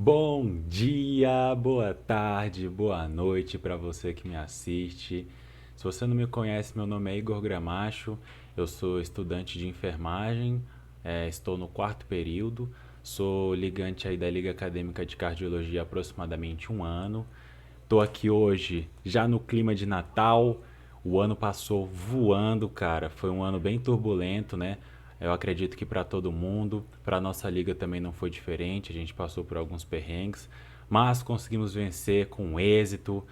Bom dia, boa tarde, boa noite para você que me assiste. Se você não me conhece, meu nome é Igor Gramacho, eu sou estudante de enfermagem, estou no quarto período, sou ligante aí da Liga Acadêmica de Cardiologia há aproximadamente um ano. Tô aqui hoje já no clima de Natal. O ano passou voando, cara. Foi um ano bem turbulento, né? Eu acredito que para todo mundo, para nossa liga também não foi diferente. A gente passou por alguns perrengues, mas conseguimos vencer com êxito.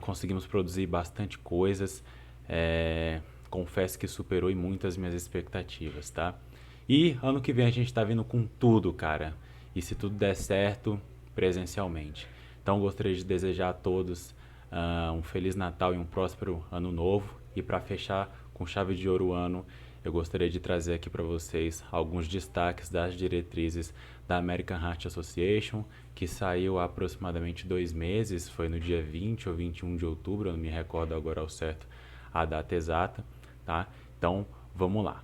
Conseguimos produzir bastante coisas. É, Confesso que superou em muito as minhas expectativas, tá? E ano que vem a gente tá vindo com tudo, cara. E se tudo der certo, presencialmente. Então gostaria de desejar a todos um Feliz Natal e um próspero Ano Novo. E para fechar com chave de ouro o ano, eu gostaria de trazer aqui para vocês alguns destaques das diretrizes da American Heart Association, que saiu há aproximadamente 2 meses, foi no dia 20 ou 21 de outubro, eu não me recordo agora ao certo a data exata, tá? Então, vamos lá.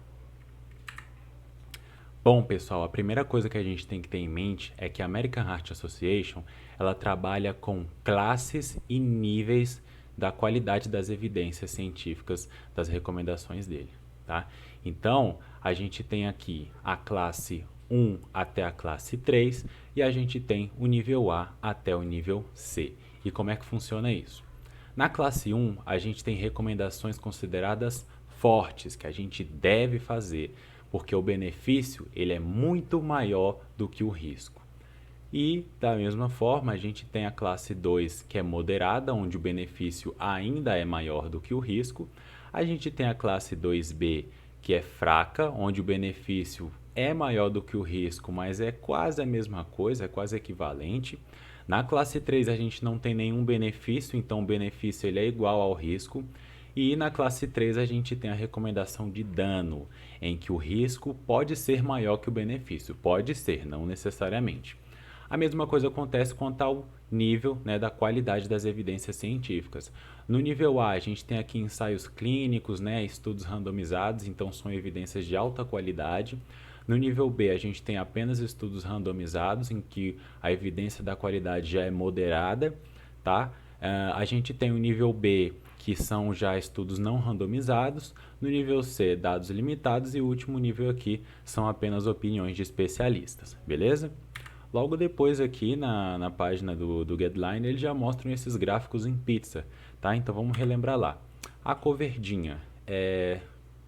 Bom, pessoal, a primeira coisa que a gente tem que ter em mente é que a American Heart Association, ela trabalha com classes e níveis da qualidade das evidências científicas das recomendações dele, tá? Então, a gente tem aqui a classe 1 até a classe 3 e a gente tem o nível A até o nível C. E como é que funciona isso? Na classe 1, a gente tem recomendações consideradas fortes que a gente deve fazer, porque o benefício ele é muito maior do que o risco. E, da mesma forma, a gente tem a classe 2, que é moderada, onde o benefício ainda é maior do que o risco. A gente tem a classe 2B, que é fraca, onde o benefício é maior do que o risco, mas é quase a mesma coisa, é quase equivalente. Na classe 3 a gente não tem nenhum benefício, então o benefício ele é igual ao risco. E na classe 3 a gente tem a recomendação de dano, em que o risco pode ser maior que o benefício. Pode ser, não necessariamente. A mesma coisa acontece quanto ao nível, né, da qualidade das evidências científicas. No nível A, a gente tem aqui ensaios clínicos, né, estudos randomizados, então são evidências de alta qualidade. No nível B, a gente tem apenas estudos randomizados, em que a evidência da qualidade já é moderada, tá? A gente tem o nível B, que são já estudos não randomizados. No nível C, dados limitados. E o último nível aqui são apenas opiniões de especialistas, beleza? Logo depois aqui na página do Guideline, eles já mostram esses gráficos em pizza, tá? Então vamos relembrar lá. A cor verdinha é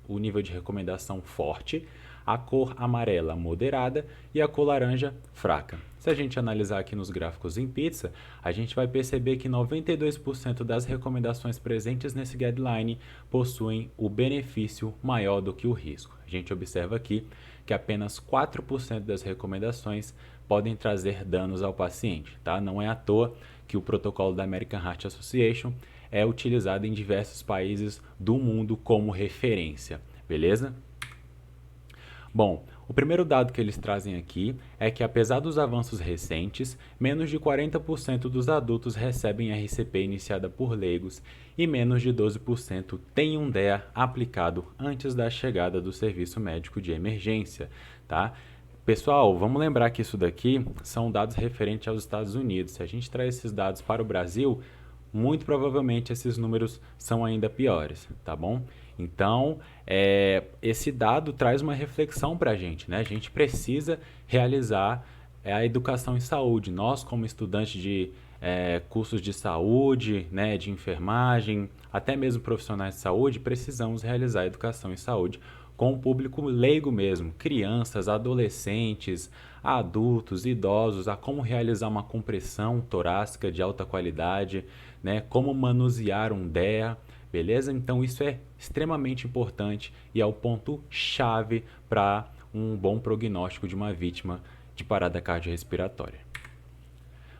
o nível de recomendação forte, a cor amarela moderada e a cor laranja fraca. Se a gente analisar aqui nos gráficos em pizza, a gente vai perceber que 92% das recomendações presentes nesse guideline possuem o benefício maior do que o risco. A gente observa aqui que apenas 4% das recomendações podem trazer danos ao paciente, tá? Não é à toa que o protocolo da American Heart Association é utilizado em diversos países do mundo como referência, beleza? Bom, o primeiro dado que eles trazem aqui é que, apesar dos avanços recentes, menos de 40% dos adultos recebem RCP iniciada por leigos e menos de 12% têm um DEA aplicado antes da chegada do serviço médico de emergência, tá? Pessoal, vamos lembrar que isso daqui são dados referentes aos Estados Unidos. Se a gente traz esses dados para o Brasil, muito provavelmente esses números são ainda piores, tá bom? Então, esse dado traz uma reflexão para a gente, né? A gente precisa realizar a educação em saúde. Nós, como estudantes de cursos de saúde, né, de enfermagem, até mesmo profissionais de saúde, precisamos realizar a educação em saúde com o público leigo mesmo, crianças, adolescentes, adultos, idosos, a como realizar uma compressão torácica de alta qualidade, né, como manusear um DEA, beleza? Então isso é extremamente importante e é o ponto chave para um bom prognóstico de uma vítima de parada cardiorrespiratória.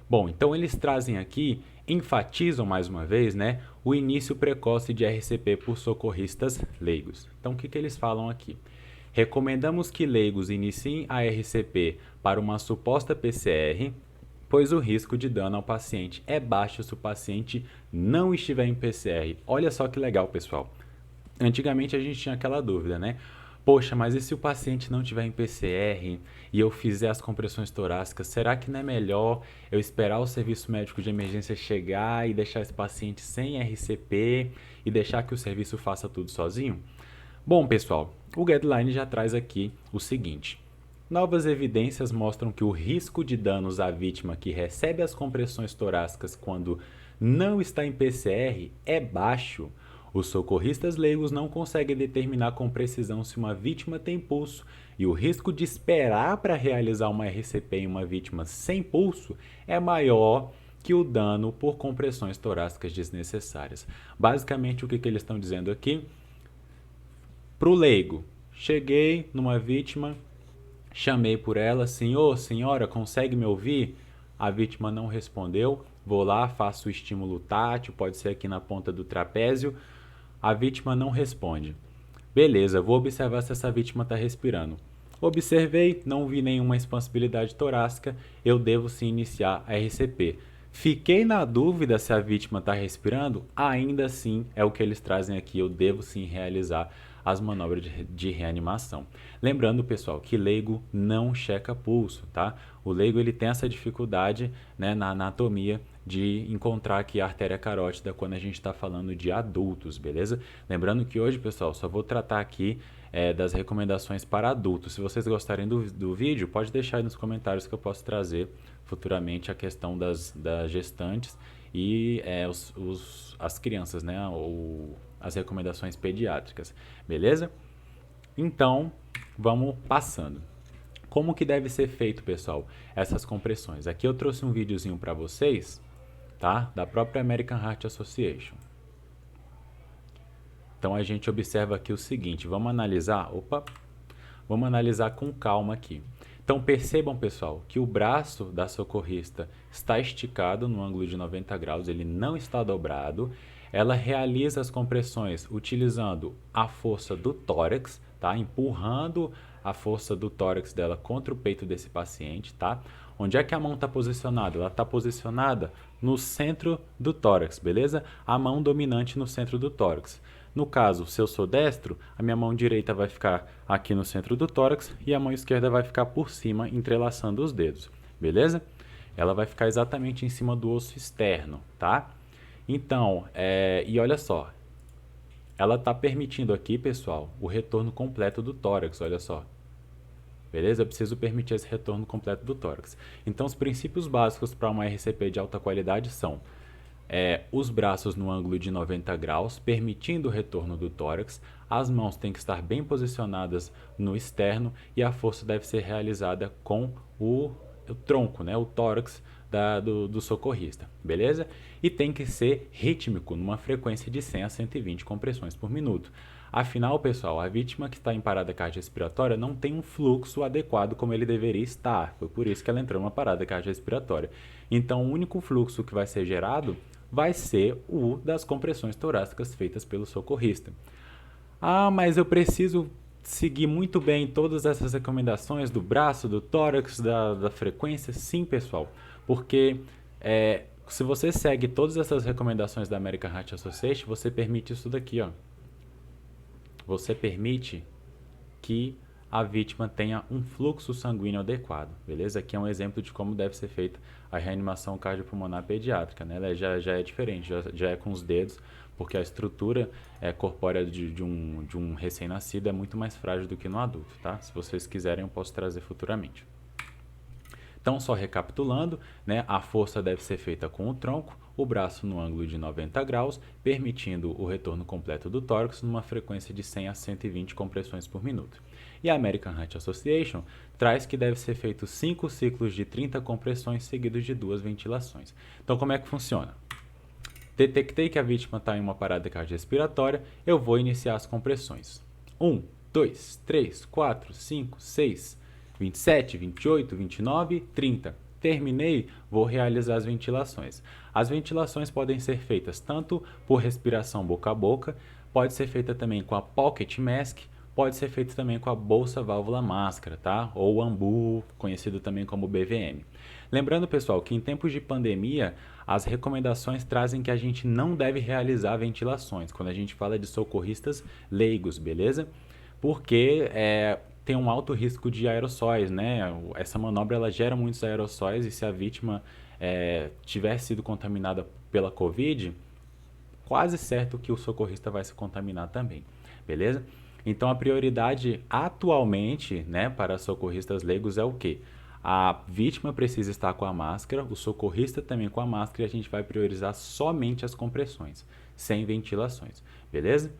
Bom, então eles trazem aqui, enfatizam mais uma vez, né, o início precoce de RCP por socorristas leigos. Então o que eles falam aqui? Recomendamos que leigos iniciem a RCP para uma suposta PCR, pois o risco de dano ao paciente é baixo se o paciente não estiver em PCR. Olha só que legal, pessoal. Antigamente a gente tinha aquela dúvida, né? Poxa, mas e se o paciente não tiver em PCR e eu fizer as compressões torácicas, será que não é melhor eu esperar o serviço médico de emergência chegar e deixar esse paciente sem RCP e deixar que o serviço faça tudo sozinho? Bom, pessoal, o guideline já traz aqui o seguinte: novas evidências mostram que o risco de danos à vítima que recebe as compressões torácicas quando não está em PCR é baixo. Os socorristas leigos não conseguem determinar com precisão se uma vítima tem pulso, e o risco de esperar para realizar uma RCP em uma vítima sem pulso é maior que o dano por compressões torácicas desnecessárias. Basicamente, o que eles estão dizendo aqui? Para o leigo, cheguei numa vítima, chamei por ela, senhor, senhora, consegue me ouvir? A vítima não respondeu. Vou lá, faço o estímulo tátil, pode ser aqui na ponta do trapézio. A vítima não responde. Beleza, vou observar se essa vítima está respirando. Observei, não vi nenhuma expansibilidade torácica, eu devo sim iniciar a RCP. Fiquei na dúvida se a vítima está respirando, ainda assim é o que eles trazem aqui, eu devo sim realizar as manobras de reanimação. Lembrando, pessoal, que leigo não checa pulso, tá? O leigo ele tem essa dificuldade, né, na anatomia de encontrar aqui a artéria carótida quando a gente está falando de adultos, beleza? Lembrando que hoje, pessoal, só vou tratar aqui das recomendações para adultos. Se vocês gostarem do vídeo, pode deixar aí nos comentários que eu posso trazer futuramente a questão das gestantes e as crianças, né? As recomendações pediátricas, beleza? Então, vamos passando. Como que deve ser feito, pessoal, essas compressões? Aqui eu trouxe um videozinho para vocês, tá? Da própria American Heart Association. Então a gente observa aqui o seguinte, vamos analisar com calma aqui. Então percebam, pessoal, que o braço da socorrista está esticado no ângulo de 90 graus, ele não está dobrado. Ela realiza as compressões utilizando a força do tórax, tá? Empurrando a força do tórax dela contra o peito desse paciente, tá? Onde é que a mão está posicionada? Ela está posicionada no centro do tórax, beleza? A mão dominante no centro do tórax. No caso, se eu sou destro, a minha mão direita vai ficar aqui no centro do tórax e a mão esquerda vai ficar por cima, entrelaçando os dedos, beleza? Ela vai ficar exatamente em cima do osso externo, tá? Então, e olha só, ela está permitindo aqui, pessoal, o retorno completo do tórax, olha só. Beleza? Eu preciso permitir esse retorno completo do tórax. Então, os princípios básicos para uma RCP de alta qualidade são os braços no ângulo de 90 graus, permitindo o retorno do tórax, as mãos têm que estar bem posicionadas no externo e a força deve ser realizada com o tronco, né, o tórax do socorrista, beleza? E tem que ser rítmico, numa frequência de 100 a 120 compressões por minuto. Afinal, pessoal, a vítima que está em parada cardiorrespiratória não tem um fluxo adequado como ele deveria estar. Foi por isso que ela entrou numa parada cardiorrespiratória. Então, o único fluxo que vai ser gerado vai ser o das compressões torácicas feitas pelo socorrista. Ah, mas eu preciso seguir muito bem todas essas recomendações do braço, do tórax, da frequência? Sim, pessoal, porque se você segue todas essas recomendações da American Heart Association, você permite isso daqui, ó. Você permite que a vítima tenha um fluxo sanguíneo adequado, beleza? Aqui é um exemplo de como deve ser feita a reanimação cardiopulmonar pediátrica, né? Ela já é diferente, já é com os dedos, porque a estrutura corpórea de um recém-nascido é muito mais frágil do que no adulto, tá? Se vocês quiserem, eu posso trazer futuramente. Então, só recapitulando, né, a força deve ser feita com o tronco, o braço no ângulo de 90 graus, permitindo o retorno completo do tórax numa frequência de 100 a 120 compressões por minuto. E a American Heart Association traz que deve ser feito 5 ciclos de 30 compressões seguidos de 2 ventilações. Então, como é que funciona? Detectei que a vítima está em uma parada cardiorrespiratória, eu vou iniciar as compressões. 1, 2, 3, 4, 5, 6... 27, 28, 29, 30. Terminei, vou realizar as ventilações. As ventilações podem ser feitas tanto por respiração boca a boca, pode ser feita também com a pocket mask, pode ser feita também com a bolsa válvula máscara, tá? Ou AMBU, conhecido também como BVM. Lembrando, pessoal, que em tempos de pandemia, as recomendações trazem que a gente não deve realizar ventilações, quando a gente fala de socorristas leigos, beleza? porque tem um alto risco de aerossóis, né? Essa manobra ela gera muitos aerossóis e se a vítima tiver sido contaminada pela Covid, quase certo que o socorrista vai se contaminar também, beleza? Então a prioridade atualmente, né, para socorristas leigos é o quê? A vítima precisa estar com a máscara, o socorrista também com a máscara e a gente vai priorizar somente as compressões, sem ventilações, beleza?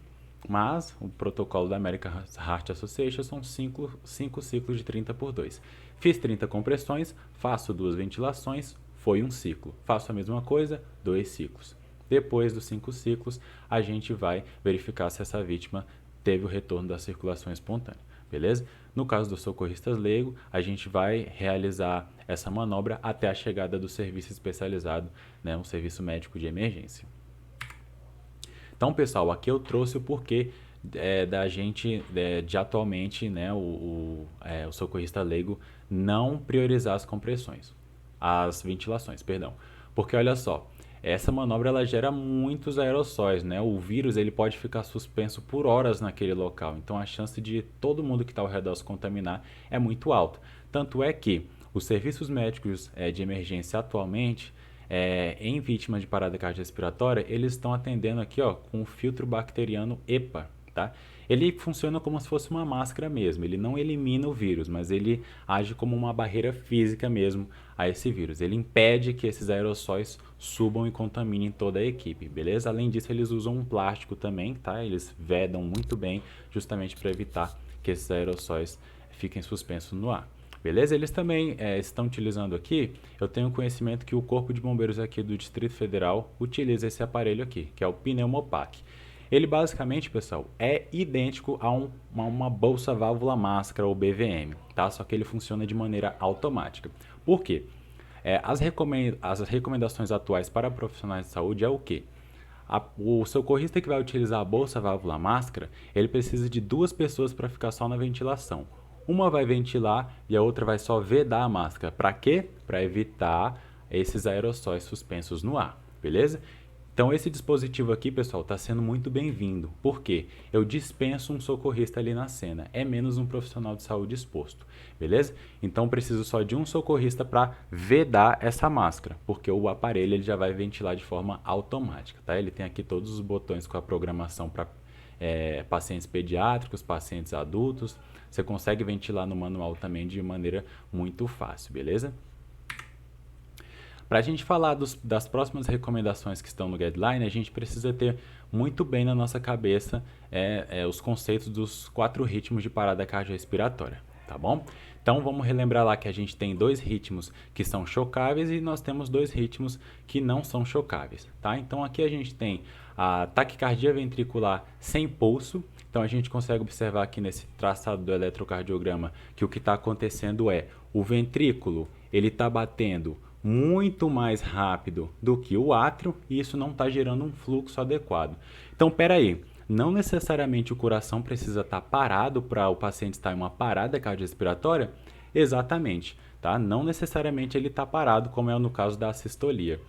Mas o protocolo da American Heart Association são 5 ciclos de 30 por 2. Fiz 30 compressões, faço 2 ventilações, foi um ciclo. Faço a mesma coisa, 2 ciclos. Depois dos 5 ciclos, a gente vai verificar se essa vítima teve o retorno da circulação espontânea, beleza? No caso do socorrista leigo, a gente vai realizar essa manobra até a chegada do serviço especializado, né, um serviço médico de emergência. Então, pessoal, aqui eu trouxe o porquê da gente, de atualmente, né, o socorrista leigo não priorizar as compressões, as ventilações, perdão. Porque olha só, essa manobra ela gera muitos aerossóis, né? O vírus ele pode ficar suspenso por horas naquele local, então a chance de todo mundo que está ao redor se contaminar é muito alta. Tanto é que os serviços médicos de emergência atualmente, em vítimas de parada cardiorrespiratória, eles estão atendendo aqui ó, com o filtro bacteriano EPA. Tá? Ele funciona como se fosse uma máscara mesmo, ele não elimina o vírus, mas ele age como uma barreira física mesmo a esse vírus. Ele impede que esses aerossóis subam e contaminem toda a equipe, beleza? Além disso, eles usam um plástico também, tá? Eles vedam muito bem, justamente para evitar que esses aerossóis fiquem suspensos no ar. Beleza? Eles também estão utilizando aqui, eu tenho conhecimento que o Corpo de Bombeiros aqui do Distrito Federal utiliza esse aparelho aqui, que é o Pneumopac. Ele basicamente, pessoal, é idêntico a uma bolsa válvula máscara ou BVM, tá? Só que ele funciona de maneira automática. Por quê? As recomendações atuais para profissionais de saúde é o quê? O socorrista que vai utilizar a bolsa válvula máscara, ele precisa de 2 pessoas para ficar só na ventilação. Uma vai ventilar e a outra vai só vedar a máscara. Para quê? Para evitar esses aerossóis suspensos no ar, beleza? Então esse dispositivo aqui, pessoal, está sendo muito bem-vindo. Por quê? Eu dispenso um socorrista ali na cena. É menos um profissional de saúde exposto, beleza? Então preciso só de um socorrista para vedar essa máscara, porque o aparelho ele já vai ventilar de forma automática, tá? Ele tem aqui todos os botões com a programação para pacientes pediátricos, pacientes adultos. Você consegue ventilar no manual também de maneira muito fácil, beleza? Para a gente falar das próximas recomendações que estão no guideline, a gente precisa ter muito bem na nossa cabeça os conceitos dos 4 ritmos de parada cardiorrespiratória, tá bom? Então vamos relembrar lá que a gente tem 2 ritmos que são chocáveis e nós temos 2 ritmos que não são chocáveis, tá? Então aqui a gente tem a taquicardia ventricular sem pulso. Então a gente consegue observar aqui nesse traçado do eletrocardiograma que o que está acontecendo é o ventrículo ele está batendo muito mais rápido do que o átrio e isso não está gerando um fluxo adequado. Então, peraí, não necessariamente o coração precisa estar parado para o paciente estar em uma parada cardiorrespiratória? Exatamente, tá? Não necessariamente ele está parado, como é no caso da assistolia.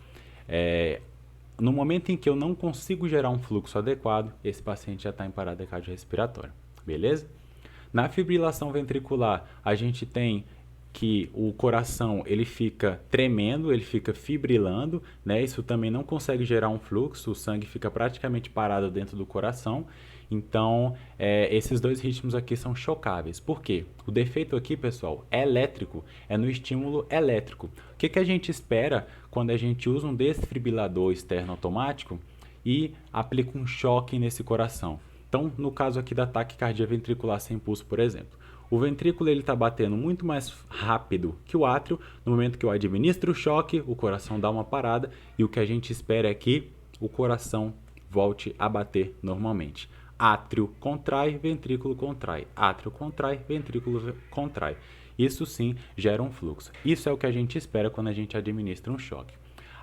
No momento em que eu não consigo gerar um fluxo adequado, esse paciente já está em parada cardiorrespiratória, beleza? Na fibrilação ventricular, a gente tem que o coração ele fica tremendo, ele fica fibrilando, né? Isso também não consegue gerar um fluxo, o sangue fica praticamente parado dentro do coração. Então, esses 2 ritmos aqui são chocáveis. Por quê? O defeito aqui, pessoal, é elétrico, é no estímulo elétrico. O que a gente espera quando a gente usa um desfibrilador externo automático e aplica um choque nesse coração? Então, no caso aqui da taquicardia ventricular sem pulso, por exemplo, o ventrículo está batendo muito mais rápido que o átrio. No momento que eu administro o choque, o coração dá uma parada e o que a gente espera é que o coração volte a bater normalmente. Átrio contrai, ventrículo contrai. Átrio contrai, ventrículo contrai. Isso sim gera um fluxo. Isso é o que a gente espera quando a gente administra um choque.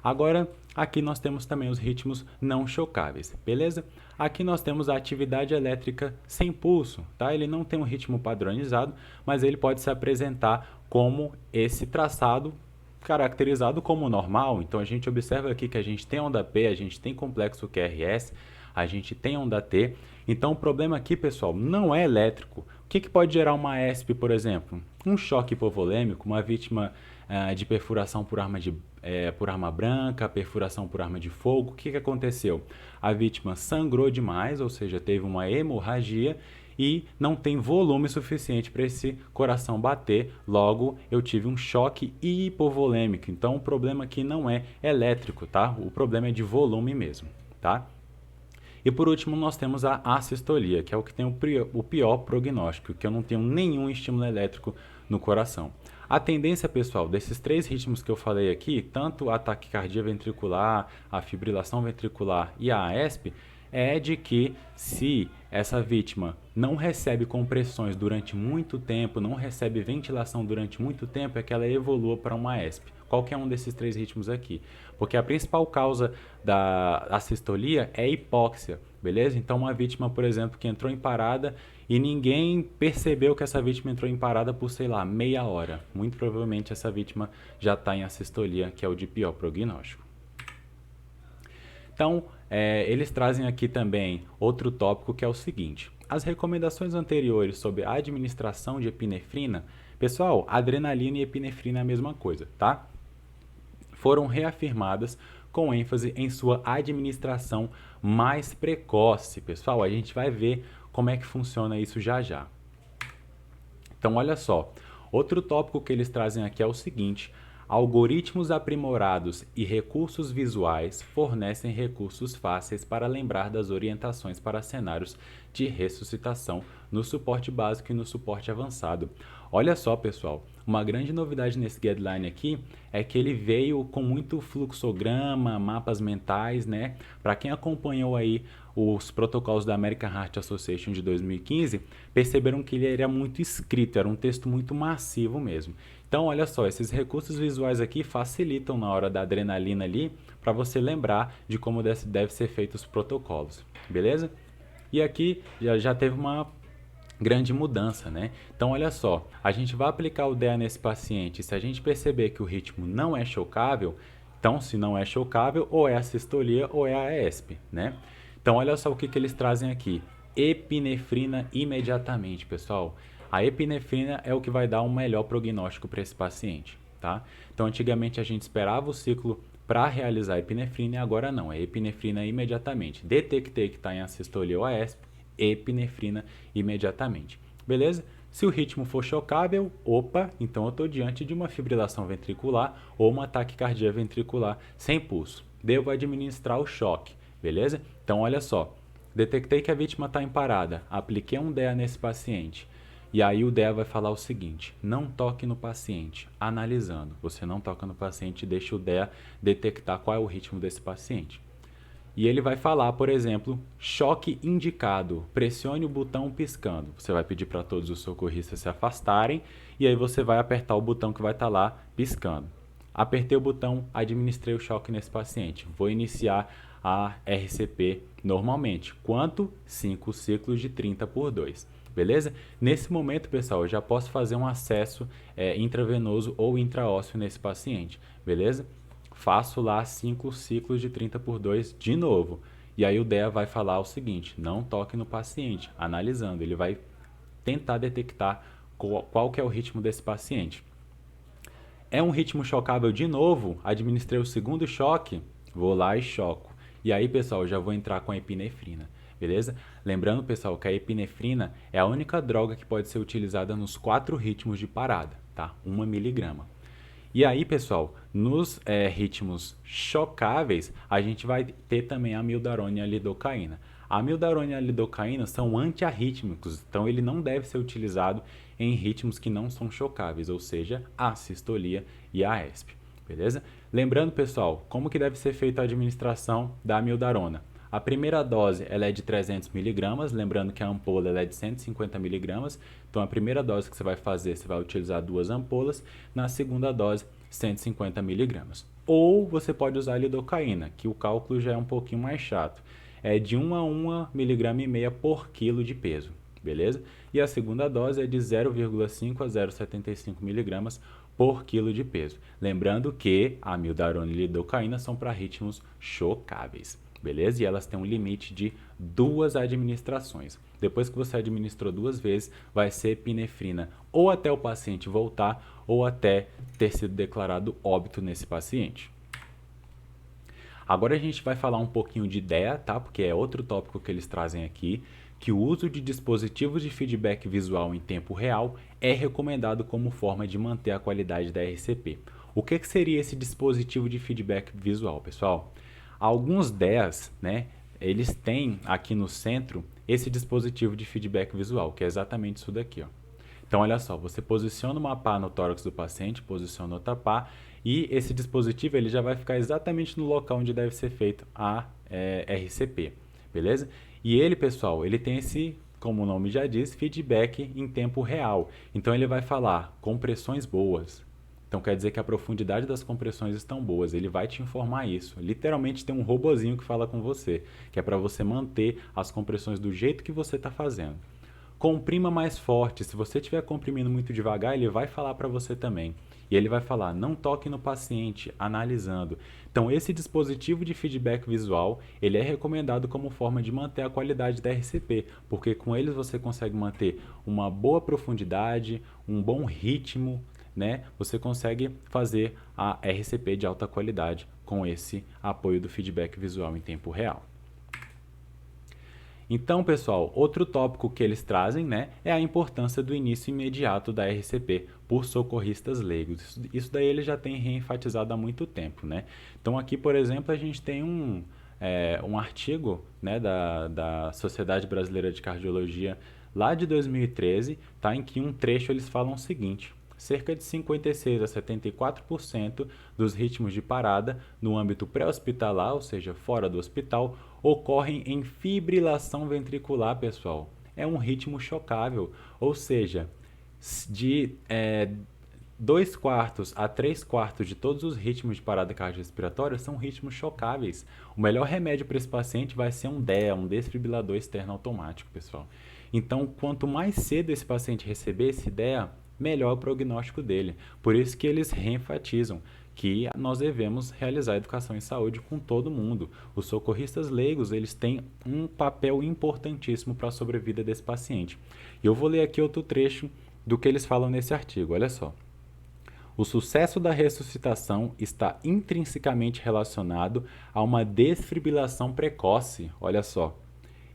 Agora, aqui nós temos também os ritmos não chocáveis, beleza? Aqui nós temos a atividade elétrica sem pulso, tá? Ele não tem um ritmo padronizado, mas ele pode se apresentar como esse traçado caracterizado como normal. Então, a gente observa aqui que a gente tem onda P, a gente tem complexo QRS, a gente tem onda T. Então o problema aqui, pessoal, não é elétrico. O que pode gerar uma ESP, por exemplo? Um choque hipovolêmico, uma vítima de perfuração por arma branca, perfuração por arma de fogo. O que aconteceu? A vítima sangrou demais, ou seja, teve uma hemorragia e não tem volume suficiente para esse coração bater, logo eu tive um choque hipovolêmico. Então o problema aqui não é elétrico, tá? O problema é de volume mesmo, tá? E por último nós temos a assistolia, que é o que tem o pior prognóstico, que eu não tenho nenhum estímulo elétrico no coração. A tendência, pessoal, desses 3 ritmos que eu falei aqui, tanto a taquicardia ventricular, a fibrilação ventricular e a AESP, é de que se essa vítima não recebe compressões durante muito tempo, não recebe ventilação durante muito tempo, é que ela evolua para uma AESP. Qualquer um desses 3 ritmos aqui. Porque a principal causa da assistolia é hipóxia, beleza? Então uma vítima, por exemplo, que entrou em parada e ninguém percebeu que essa vítima entrou em parada por, sei lá, meia hora. Muito provavelmente essa vítima já está em assistolia, que é o de pior prognóstico. Então, eles trazem aqui também outro tópico que é o seguinte. As recomendações anteriores sobre a administração de epinefrina, pessoal, adrenalina e epinefrina é a mesma coisa, tá? Foram reafirmadas com ênfase em sua administração mais precoce. Pessoal, a gente vai ver como é que funciona isso já já. Então, olha só, outro tópico que eles trazem aqui é o seguinte: algoritmos aprimorados e recursos visuais fornecem recursos fáceis para lembrar das orientações para cenários de ressuscitação no suporte básico e no suporte avançado. Olha só, pessoal, uma grande novidade nesse guideline aqui é que ele veio com muito fluxograma, mapas mentais, né? Para quem acompanhou aí os protocolos da American Heart Association de 2015, perceberam que ele era muito escrito, era um texto muito massivo mesmo. Então, olha só, esses recursos visuais aqui facilitam na hora da adrenalina ali, para você lembrar de como deve ser feitos os protocolos, beleza? E aqui já teve uma grande mudança, né? Então, olha só, a gente vai aplicar o DEA nesse paciente. Se a gente perceber que o ritmo não é chocável, então, se não é chocável, ou é a sistolia ou é a ESP, né? Então, olha só o que eles trazem aqui. Epinefrina imediatamente, pessoal. A epinefrina é o que vai dar um melhor prognóstico para esse paciente, tá? Então, antigamente a gente esperava o ciclo para realizar a epinefrina e agora não, é epinefrina imediatamente. Detectei que está em assistolia ou AESP, epinefrina imediatamente, beleza? Se o ritmo for chocável, opa, então eu estou diante de uma fibrilação ventricular ou uma taquicardia ventricular sem pulso. Devo administrar o choque, beleza? Então, olha só, detectei que a vítima está em parada, apliquei um DEA nesse paciente. E aí o DEA vai falar o seguinte: não toque no paciente, analisando. Você não toca no paciente, deixa o DEA detectar qual é o ritmo desse paciente. E ele vai falar, por exemplo, choque indicado, pressione o botão piscando. Você vai pedir para todos os socorristas se afastarem e aí você vai apertar o botão que vai estar lá piscando. Apertei o botão, administrei o choque nesse paciente. Vou iniciar a RCP normalmente. Quanto? 5 ciclos de 30 por 2. Beleza? Nesse momento, pessoal, eu já posso fazer um acesso intravenoso ou intraósseo nesse paciente. Beleza? Faço lá 5 ciclos de 30 por 2 de novo. E aí o DEA vai falar o seguinte: não toque no paciente, analisando. Ele vai tentar detectar qual que é o ritmo desse paciente. É um ritmo chocável de novo, administrei o segundo choque, vou lá e choco. E aí, pessoal, eu já vou entrar com a epinefrina, beleza? Lembrando, pessoal, que a epinefrina é a única droga que pode ser utilizada nos 4 ritmos de parada, tá? 1 miligrama. E aí, pessoal, nos ritmos chocáveis, a gente vai ter também a amiodarona e a lidocaína. A amiodarona e a lidocaína são antiarrítmicos, então ele não deve ser utilizado em ritmos que não são chocáveis, ou seja, a sistolia e a ESP, beleza? Lembrando, pessoal, como que deve ser feita a administração da amiodarona? A primeira dose ela é de 300 mg, lembrando que a ampola ela é de 150 mg, então a primeira dose que você vai fazer, você vai utilizar 2 ampolas, na segunda dose 150 mg. Ou você pode usar a lidocaína, que o cálculo já é um pouquinho mais chato, é de 1 a 1,5 mg por quilo de peso, beleza? E a segunda dose é de 0,5 a 0,75 mg por quilo de peso. Lembrando que a amiodarona e a lidocaína são para ritmos chocáveis. beleza? E elas têm um limite de 2 administrações. Depois que você administrou 2 vezes, vai ser epinefrina ou até o paciente voltar ou até ter sido declarado óbito nesse paciente. Agora a gente vai falar um pouquinho de IDEA, tá? Porque é outro tópico que eles trazem aqui, que o uso de dispositivos de feedback visual em tempo real é recomendado como forma de manter a qualidade da RCP. O que seria esse dispositivo de feedback visual, pessoal? Alguns DEAs, né, eles têm aqui no centro esse dispositivo de feedback visual, que é exatamente isso daqui, ó. Então, olha só, você posiciona uma pá no tórax do paciente, posiciona outra pá, e esse dispositivo ele já vai ficar exatamente no local onde deve ser feito a RCP, beleza? E ele, pessoal, ele tem esse, como o nome já diz, feedback em tempo real. Então, ele vai falar compressões boas. Então, quer dizer que a profundidade das compressões estão boas. Ele vai te informar isso. Literalmente tem um robozinho que fala com você, que é para você manter as compressões do jeito que você está fazendo. Comprima mais forte. Se você estiver comprimindo muito devagar, ele vai falar para você também. E ele vai falar, não toque no paciente, analisando. Então, esse dispositivo de feedback visual, ele é recomendado como forma de manter a qualidade da RCP, porque com eles você consegue manter uma boa profundidade, um bom ritmo, né? Você consegue fazer a RCP de alta qualidade com esse apoio do feedback visual em tempo real. Então, pessoal, outro tópico que eles trazem, né, é a importância do início imediato da RCP por socorristas leigos. Isso daí ele já tem reenfatizado há muito tempo, né? Então, aqui, por exemplo, a gente tem um artigo, né, da Sociedade Brasileira de Cardiologia lá de 2013, tá, em que um trecho eles falam o seguinte: cerca de 56 a 74% dos ritmos de parada no âmbito pré-hospitalar, ou seja, fora do hospital, ocorrem em fibrilação ventricular, pessoal. É um ritmo chocável, ou seja, de 2/4 a 3/4 de todos os ritmos de parada cardiorrespiratória são ritmos chocáveis. O melhor remédio para esse paciente vai ser um DEA, um desfibrilador externo automático, pessoal. Então, quanto mais cedo esse paciente receber esse DEA, melhor o prognóstico dele. Por isso que eles reenfatizam que nós devemos realizar educação em saúde com todo mundo. Os socorristas leigos, eles têm um papel importantíssimo para a sobrevida desse paciente. E eu vou ler aqui outro trecho do que eles falam nesse artigo, olha só. O sucesso da ressuscitação está intrinsecamente relacionado a uma desfibrilação precoce, olha só.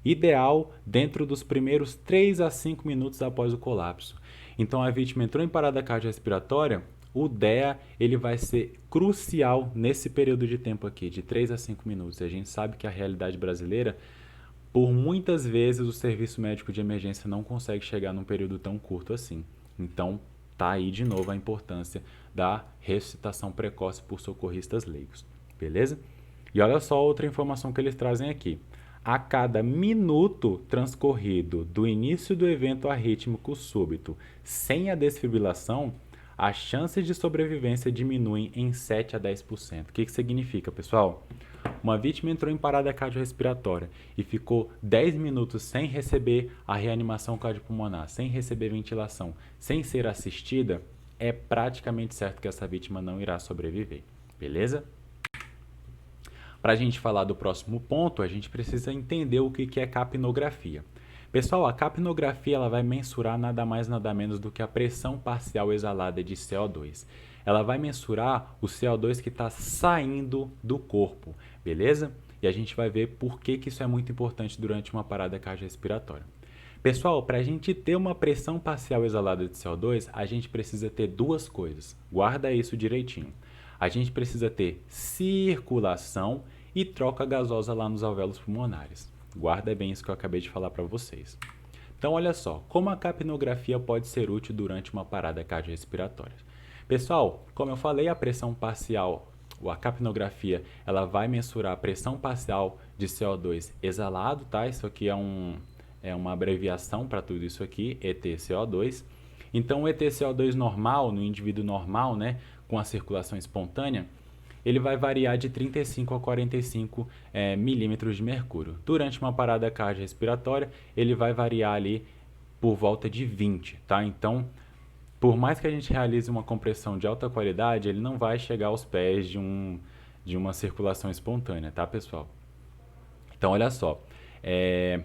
Ideal dentro dos primeiros 3 a 5 minutos após o colapso. Então a vítima entrou em parada cardiorrespiratória, o DEA ele vai ser crucial nesse período de tempo aqui, de 3 a 5 minutos. E a gente sabe que a realidade brasileira, por muitas vezes o serviço médico de emergência não consegue chegar num período tão curto assim. Então tá aí de novo a importância da ressuscitação precoce por socorristas leigos, beleza? E olha só outra informação que eles trazem aqui. A cada minuto transcorrido do início do evento arrítmico súbito sem a desfibrilação, as chances de sobrevivência diminuem em 7 a 10%. O que significa, pessoal? Uma vítima entrou em parada cardiorrespiratória e ficou 10 minutos sem receber a reanimação cardiopulmonar, sem receber ventilação, sem ser assistida, é praticamente certo que essa vítima não irá sobreviver, beleza? Para a gente falar do próximo ponto, a gente precisa entender o que é capnografia. Pessoal, a capnografia ela vai mensurar nada mais nada menos do que a pressão parcial exalada de CO2. Ela vai mensurar o CO2 que está saindo do corpo, beleza? E a gente vai ver por que isso é muito importante durante uma parada cardiorrespiratória. Pessoal, para a gente ter uma pressão parcial exalada de CO2, a gente precisa ter duas coisas. Guarda isso direitinho. A gente precisa ter circulação e troca gasosa lá nos alvéolos pulmonares. Guarda bem isso que eu acabei de falar para vocês. Então, olha só, como a capnografia pode ser útil durante uma parada cardiorrespiratória. Pessoal, como eu falei, a pressão parcial, a capnografia, ela vai mensurar a pressão parcial de CO2 exalado, tá? Isso aqui é uma abreviação para tudo isso aqui, ETCO2. Então, o ETCO2 normal, no indivíduo normal, né, com a circulação espontânea, ele vai variar de 35 a 45 milímetros de mercúrio. Durante uma parada cardiorrespiratória, ele vai variar ali por volta de 20, tá? Então, por mais que a gente realize uma compressão de alta qualidade, ele não vai chegar aos pés de uma circulação espontânea, tá, pessoal? Então, olha só, é,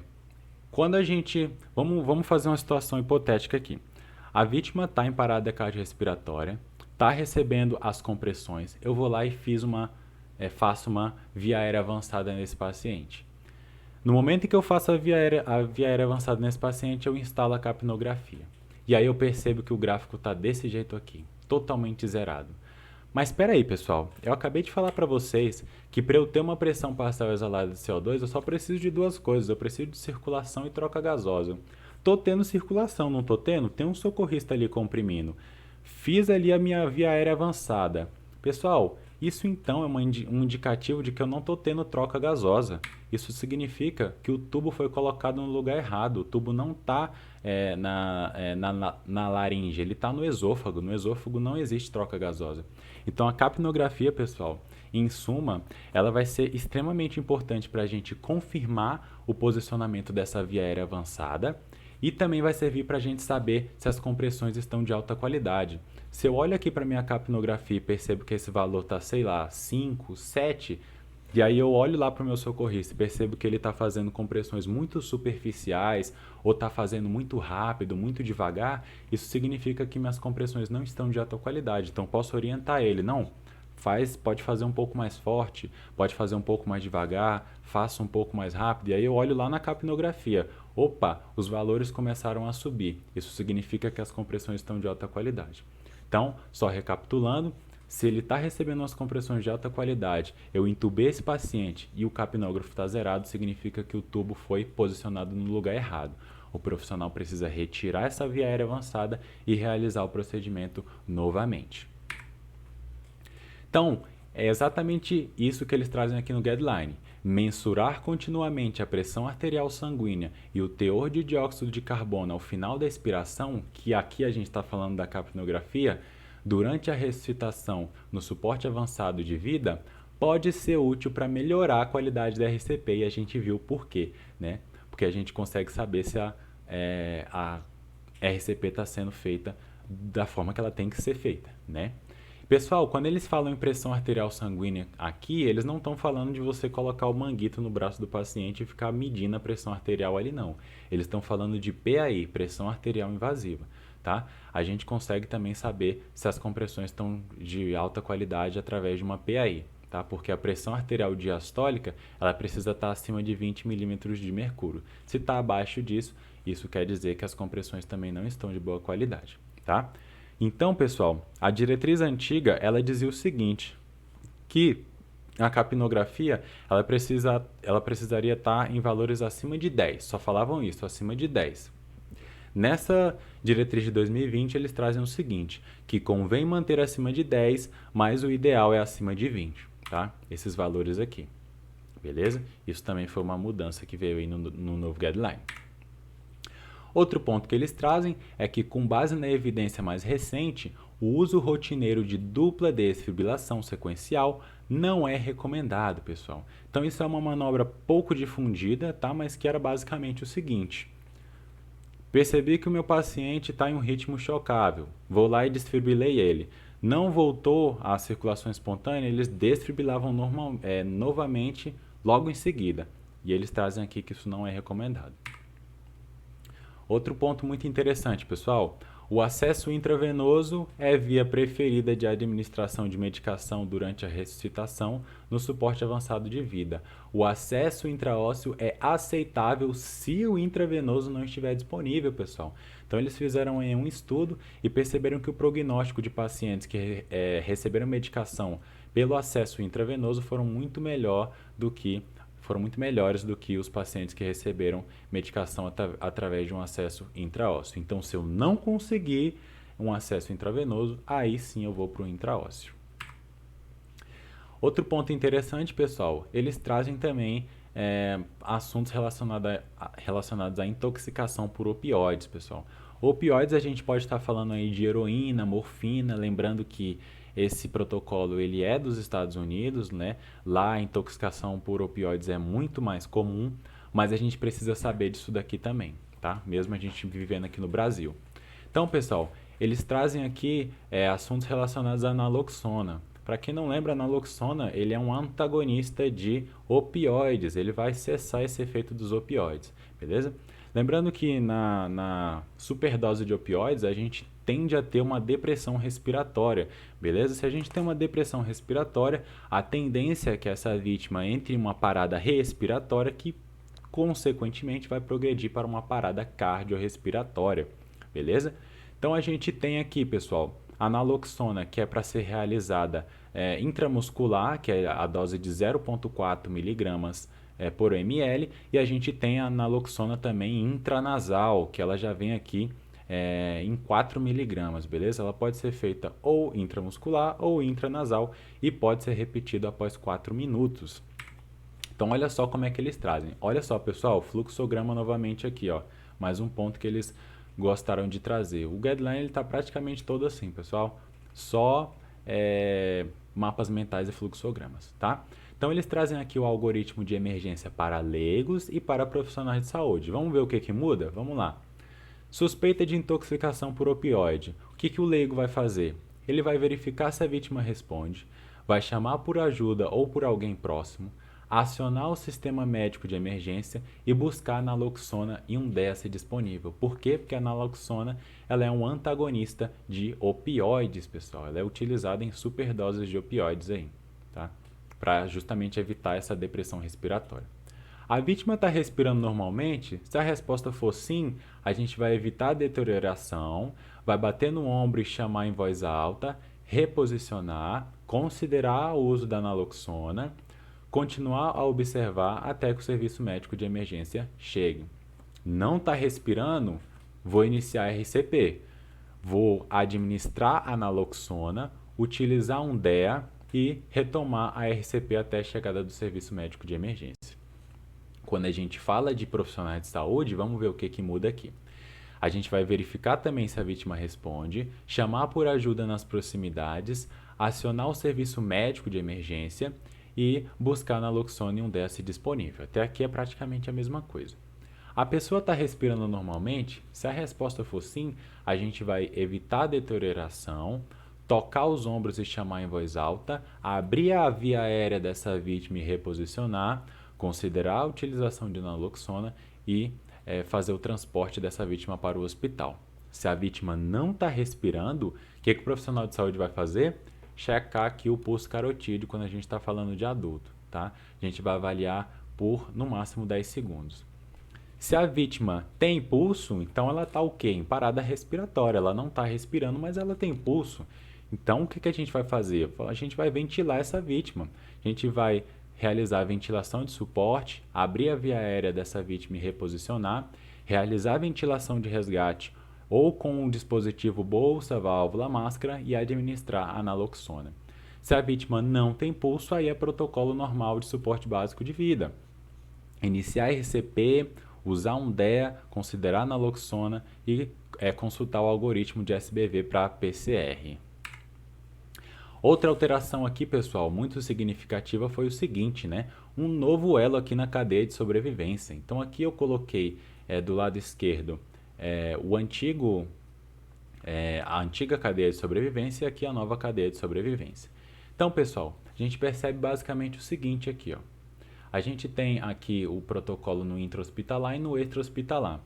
quando a gente. Vamos fazer uma situação hipotética aqui. A vítima está em parada cardiorrespiratória, está recebendo as compressões. Eu vou lá e faço uma via aérea avançada nesse paciente. No momento em que eu faço a via aérea avançada nesse paciente, eu instalo a capnografia. E aí eu percebo que o gráfico está desse jeito aqui, totalmente zerado. Mas espera aí, pessoal. Eu acabei de falar para vocês que para eu ter uma pressão parcial exalada de CO2, eu só preciso de duas coisas. Eu preciso de circulação e troca gasosa. Tô tendo circulação, não tô tendo? Tem um socorrista ali comprimindo. Fiz ali a minha via aérea avançada. Pessoal, isso então é um indicativo de que eu não estou tendo troca gasosa. Isso significa que o tubo foi colocado no lugar errado. O tubo não está na laringe, ele está no esôfago. No esôfago não existe troca gasosa. Então a capnografia, pessoal, em suma, ela vai ser extremamente importante para a gente confirmar o posicionamento dessa via aérea avançada e também vai servir para a gente saber se as compressões estão de alta qualidade. Se eu olho aqui para minha capnografia e percebo que esse valor está, sei lá, 5, 7, e aí eu olho lá para o meu socorrista e percebo que ele está fazendo compressões muito superficiais ou está fazendo muito rápido, muito devagar, isso significa que minhas compressões não estão de alta qualidade. Então posso orientar ele, não, pode fazer um pouco mais forte, pode fazer um pouco mais devagar, faça um pouco mais rápido. E aí eu olho lá na capnografia, opa, os valores começaram a subir. Isso significa que as compressões estão de alta qualidade. Então, só recapitulando, se ele está recebendo umas compressões de alta qualidade, eu entubei esse paciente e o capnógrafo está zerado, significa que o tubo foi posicionado no lugar errado. O profissional precisa retirar essa via aérea avançada e realizar o procedimento novamente. Então, é exatamente isso que eles trazem aqui no guideline. Mensurar continuamente a pressão arterial sanguínea e o teor de dióxido de carbono ao final da expiração, que aqui a gente está falando da capnografia, durante a ressuscitação no suporte avançado de vida, pode ser útil para melhorar a qualidade da RCP e a gente viu por quê, né? Porque a gente consegue saber se a RCP está sendo feita da forma que ela tem que ser feita, né? Pessoal, quando eles falam em pressão arterial sanguínea aqui, eles não estão falando de você colocar o manguito no braço do paciente e ficar medindo a pressão arterial ali, não. Eles estão falando de PAI, pressão arterial invasiva, tá? A gente consegue também saber se as compressões estão de alta qualidade através de uma PAI, tá? Porque a pressão arterial diastólica, ela precisa estar acima de 20 milímetros de mercúrio. Se está abaixo disso, isso quer dizer que as compressões também não estão de boa qualidade, tá? Então, pessoal, a diretriz antiga, ela dizia o seguinte, que a capnografia, ela precisaria estar em valores acima de 10, só falavam isso, acima de 10. Nessa diretriz de 2020, eles trazem o seguinte, que convém manter acima de 10, mas o ideal é acima de 20, tá? Esses valores aqui, beleza? Isso também foi uma mudança que veio aí no novo guideline. Outro ponto que eles trazem é que, com base na evidência mais recente, o uso rotineiro de dupla desfibrilação sequencial não é recomendado, pessoal. Então, isso é uma manobra pouco difundida, tá? Mas que era basicamente o seguinte. Percebi que o meu paciente está em um ritmo chocável. Vou lá e desfibrilei ele. Não voltou à circulação espontânea, eles desfibrilavam novamente logo em seguida. E eles trazem aqui que isso não é recomendado. Outro ponto muito interessante, pessoal, o acesso intravenoso é via preferida de administração de medicação durante a ressuscitação no suporte avançado de vida. O acesso intraósseo é aceitável se o intravenoso não estiver disponível, pessoal. Então, eles fizeram um estudo e perceberam que o prognóstico de pacientes que receberam medicação pelo acesso intravenoso foram muito melhores do que os pacientes que receberam medicação através de um acesso intraósseo. Então, se eu não conseguir um acesso intravenoso, aí sim eu vou para o intraósseo. Outro ponto interessante, pessoal, eles trazem também assuntos relacionados à intoxicação por opioides, pessoal. Opioides a gente pode estar falando aí de heroína, morfina, lembrando que esse protocolo ele é dos Estados Unidos, né? Lá a intoxicação por opioides é muito mais comum, mas a gente precisa saber disso daqui também, tá? Mesmo a gente vivendo aqui no Brasil. Então, pessoal, eles trazem aqui assuntos relacionados à naloxona. Para quem não lembra, a naloxona ele é um antagonista de opioides, ele vai cessar esse efeito dos opioides, beleza? Lembrando que na superdose de opioides a gente tende a ter uma depressão respiratória, beleza? Se a gente tem uma depressão respiratória, a tendência é que essa vítima entre em uma parada respiratória que consequentemente vai progredir para uma parada cardiorrespiratória, beleza? Então a gente tem aqui, pessoal, a naloxona, que é para ser realizada intramuscular, que é a dose de 0,4 miligramas por ml, e a gente tem a naloxona também intranasal, que ela já vem aqui em 4 miligramas, beleza? Ela pode ser feita ou intramuscular ou intranasal e pode ser repetida após 4 minutos. Então, olha só como é que eles trazem. Olha só, pessoal, fluxograma novamente aqui, ó. Mais um ponto que eles gostaram de trazer. O guideline está praticamente todo assim, pessoal. Só mapas mentais e fluxogramas, tá? Então, eles trazem aqui o algoritmo de emergência para leigos e para profissionais de saúde. Vamos ver o que muda? Vamos lá. Suspeita de intoxicação por opioide. O que o leigo vai fazer? Ele vai verificar se a vítima responde, vai chamar por ajuda ou por alguém próximo, acionar o sistema médico de emergência e buscar a naloxona em um DS disponível. Por quê? Porque a naloxona ela é um antagonista de opioides, pessoal. Ela é utilizada em superdoses de opioides aí, tá? Para justamente evitar essa depressão respiratória. A vítima está respirando normalmente? Se a resposta for sim, a gente vai evitar a deterioração, vai bater no ombro e chamar em voz alta, reposicionar, considerar o uso da naloxona, continuar a observar até que o serviço médico de emergência chegue. Não está respirando? Vou iniciar RCP. Vou administrar a naloxona, utilizar um DEA e retomar a RCP até a chegada do serviço médico de emergência. Quando a gente fala de profissionais de saúde, vamos ver o que muda aqui. A gente vai verificar também se a vítima responde, chamar por ajuda nas proximidades, acionar o serviço médico de emergência e buscar naloxona em um DS disponível. Até aqui é praticamente a mesma coisa. A pessoa está respirando normalmente? Se a resposta for sim, a gente vai evitar a deterioração, tocar os ombros e chamar em voz alta, abrir a via aérea dessa vítima e reposicionar, considerar a utilização de naloxona e fazer o transporte dessa vítima para o hospital. Se a vítima não está respirando, o que o profissional de saúde vai fazer? Checar aqui o pulso carotídeo quando a gente está falando de adulto, tá? A gente vai avaliar por no máximo 10 segundos. Se a vítima tem pulso, então ela está o quê? Em parada respiratória. Ela não está respirando, mas ela tem pulso. Então, o que a gente vai fazer? A gente vai ventilar essa vítima. A gente vai realizar a ventilação de suporte, abrir a via aérea dessa vítima e reposicionar, realizar a ventilação de resgate ou com um dispositivo bolsa, válvula, máscara e administrar a naloxona. Se a vítima não tem pulso, aí é protocolo normal de suporte básico de vida. Iniciar RCP, usar um DEA, considerar a naloxona e consultar o algoritmo de SBV para PCR. Outra alteração aqui, pessoal, muito significativa foi o seguinte, né? Um novo elo aqui na cadeia de sobrevivência. Então aqui eu coloquei do lado esquerdo a antiga cadeia de sobrevivência e aqui a nova cadeia de sobrevivência. Então, pessoal, a gente percebe basicamente o seguinte aqui, ó. A gente tem aqui o protocolo no intra-hospitalar e no extra-hospitalar.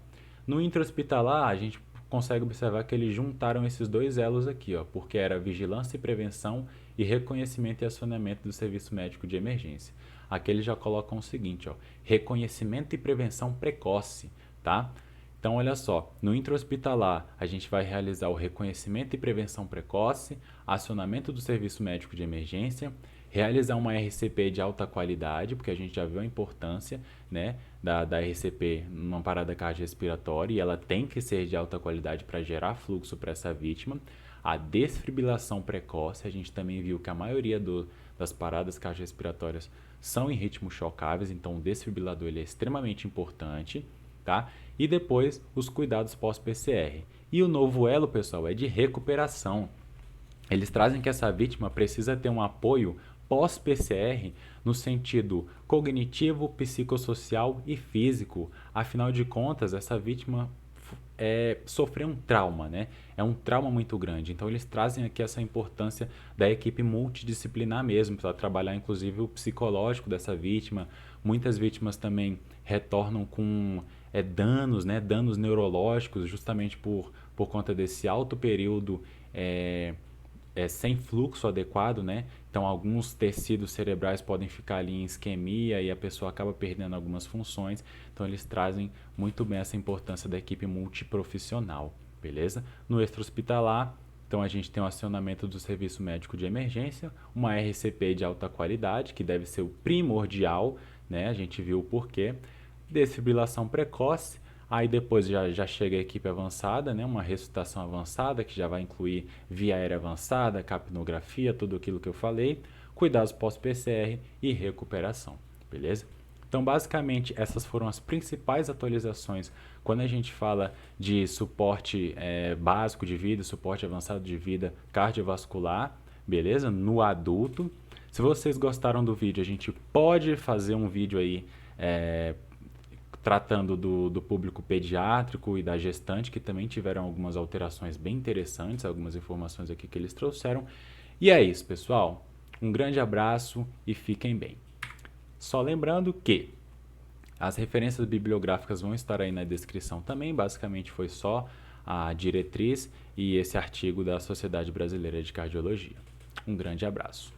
No intra-hospitalar, a gente consegue observar que eles juntaram esses dois elos aqui, ó, porque era vigilância e prevenção e reconhecimento e acionamento do serviço médico de emergência. Aqui eles já colocam o seguinte, ó, reconhecimento e prevenção precoce, tá? Então, olha só, no intra-hospitalar, a gente vai realizar o reconhecimento e prevenção precoce, acionamento do serviço médico de emergência, realizar uma RCP de alta qualidade, porque a gente já viu a importância, né, da RCP numa parada cardiorrespiratória e ela tem que ser de alta qualidade para gerar fluxo para essa vítima. A desfibrilação precoce, a gente também viu que a maioria das paradas cardiorrespiratórias são em ritmos chocáveis, então o desfibrilador ele é extremamente importante, tá? E depois os cuidados pós-PCR. E o novo elo, pessoal, é de recuperação. Eles trazem que essa vítima precisa ter um apoio pós-PCR no sentido cognitivo, psicossocial e físico. Afinal de contas, essa vítima sofrer um trauma, né? É um trauma muito grande. Então eles trazem aqui essa importância da equipe multidisciplinar mesmo, para trabalhar inclusive o psicológico dessa vítima. Muitas vítimas também retornam com danos, né? Danos neurológicos, justamente por conta desse alto período sem fluxo adequado, né? Então, alguns tecidos cerebrais podem ficar ali em isquemia e a pessoa acaba perdendo algumas funções. Então, eles trazem muito bem essa importância da equipe multiprofissional, beleza? No extra-hospitalar, então a gente tem o acionamento do serviço médico de emergência, uma RCP de alta qualidade, que deve ser o primordial, né? A gente viu o porquê. Desfibrilação precoce, aí depois já chega a equipe avançada, né? Uma ressuscitação avançada, que já vai incluir via aérea avançada, capnografia, tudo aquilo que eu falei, cuidados pós-PCR e recuperação, beleza? Então, basicamente, essas foram as principais atualizações quando a gente fala de suporte básico de vida, suporte avançado de vida cardiovascular, beleza? No adulto. Se vocês gostaram do vídeo, a gente pode fazer um vídeo aí tratando do público pediátrico e da gestante, que também tiveram algumas alterações bem interessantes, algumas informações aqui que eles trouxeram. E é isso, pessoal. Um grande abraço e fiquem bem. Só lembrando que as referências bibliográficas vão estar aí na descrição também. Basicamente foi só a diretriz e esse artigo da Sociedade Brasileira de Cardiologia. Um grande abraço.